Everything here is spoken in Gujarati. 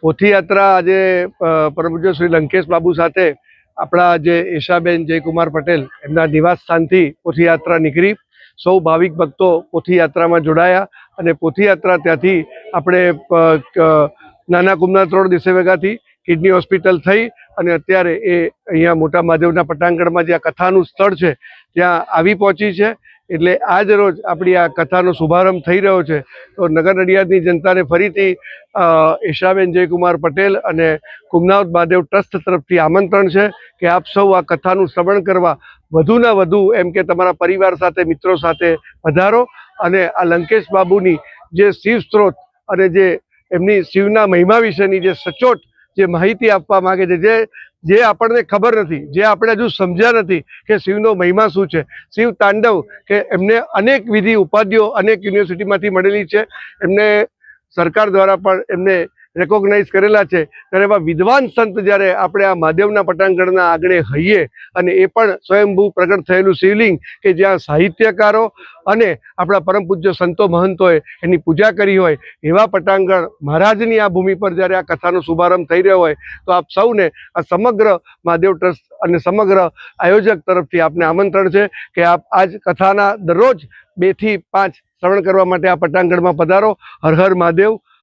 પોથી યાત્રા આજે પરમ પૂજ્ય શ્રી લંકેશ બાબુ સાથે આપણા જે એશાબેન જયકુમાર પટેલ એમના નિવાસ સ્થાનથી પોથી યાત્રા નીકળી સૌ ભાવિક ભક્તો પોથી યાત્રામાં જોડાયા અને પોથી યાત્રા ત્યાંથી આપણે નાના કુમના 3 દિવસે ભેગાથી કિડની હોસ્પિટલ થઈ અને અત્યારે એ અહીંયા મોટા મહાદેવના પટાંગણમાં જ્યાં કથાનું સ્થળ છે ત્યાં આવી પહોંચી છે। એટલે આજ રોજ આપણી આ કથાનો શુભારંભ થઈ રહ્યો છે। તો નગર નડિયાદની જનતાને ફરીથી એશાબેન જયકુમાર પટેલ અને કુમનાવત મહાદેવ ટ્રસ્ટ તરફથી આમંત્રણ છે કે આપ સૌ આ કથાનું શ્રવણ કરવા વધુના વધુ એમ કે તમારા પરિવાર સાથે મિત્રો સાથે પધારો અને આ લંકેશ બાબુની જે શિવ સ્ત્રોત અને જે એમની શિવના મહિમા વિશેની જે સચોટ જે માહિતી આપવા માંગે છે, જે આપણને ખબર નથી, જે આપણે હજુ સમજ્યા નથી કે શિવનો મહિમા શું છે, શિવ તાંડવ કે એમને અનેક વિધિ ઉપાધિઓ અનેક યુનિવર્સિટીમાંથી મળેલી છે, એમને સરકાર દ્વારા પણ એમને રેકોગ્નાઇઝ કરેલા છે। ત્યારે એવા વિદ્વાન સંત જ્યારે આપણે આ મહાદેવના પટાંગણના આંગણે હઈએ અને એ પણ સ્વયંભૂ પ્રગટ થયેલું શિવલિંગ કે જ્યાં સાહિત્યકારો અને આપણા પરમ પૂજ્ય સંતો મહંતોએ એની પૂજા કરી હોય એવા પટાંગણ મહારાજની આ ભૂમિ પર જ્યારે આ કથાનો શુભારંભ થઈ રહ્યો હોય તો આપ સૌને આ સમગ્ર મહાદેવ ટ્રસ્ટ અને સમગ્ર આયોજક તરફથી આપને આમંત્રણ છે કે આપ આજ કથાના દરરોજ 2 થી 5 શ્રવણ કરવા માટે આ પટાંગણમાં પધારો। હર હર મહાદેવ।